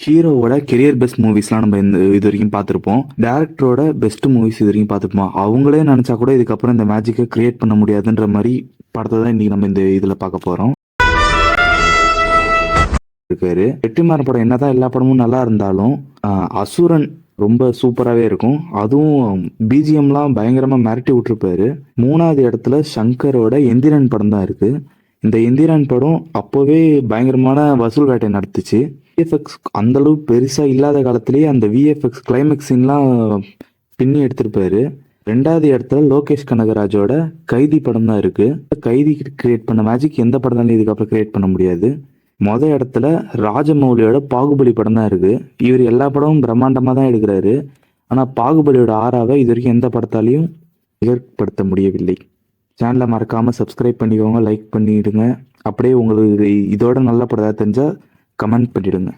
ஹீரோவோட career best மூவிஸ்லாம் நம்ம இது வரைக்கும் பார்த்துருப்போம். டேரக்டரோட பெஸ்ட் மூவிஸ் இது வரைக்கும் பார்த்துருப்போம். அவங்களே நினச்சா கூட இதுக்கப்புறம் இந்த மேஜிக்கை கிரியேட் பண்ண முடியாதுன்ற மாதிரி படத்தை தான் இன்னைக்கு நம்ம இந்த இதில் பார்க்க போகிறோம். இருக்காரு வெற்றிமாறன் படம் என்னதான் எல்லா படமும் நல்லா இருந்தாலும் அசுரன் ரொம்ப சூப்பராகவே இருக்கும். அதுவும் பிஜிஎம்லாம் பயங்கரமாக மிரட்டி விட்டுருப்பாரு. 3வது இடத்துல சங்கரோட எந்திரன் படம் தான் இருக்கு. இந்த எந்திரன் படம் அப்போவே பயங்கரமான வசூல் வேட்டை நடத்துச்சு. விஎஃப்எக்ஸ் அந்த அளவு பெருசா இல்லாத காலத்திலேயே அந்த விஎஃப்எக்ஸ் கிளைமேக்ஸ் சீன்லாம் பின்னி எடுத்திருப்பாரு. 2வது இடத்துல லோகேஷ் கனகராஜோட கைதி படம் தான் இருக்கு. கைதி கிரியேட் பண்ண மேஜிக் எந்த படத்தாலும் இதுக்கப்புறம் கிரியேட் பண்ண முடியாது. மொதல் இடத்துல ராஜமௌலியோட பாகுபலி படம் தான் இருக்கு. இவர் எல்லா படமும் பிரம்மாண்டமாக தான் எடுக்கிறாரு. ஆனால் பாகுபலியோட ஆறாவை இது வரைக்கும் எந்த படத்தாலையும் ஏற்படுத்த முடியவில்லை. சேனலை மறக்காமல் சப்ஸ்கிரைப் பண்ணிக்கோங்க, லைக் பண்ணிவிடுங்க. அப்படியே உங்களுக்கு இதோட நல்ல படம் தெரிஞ்சால் கமெண்ட் பண்ணிவிடுங்க.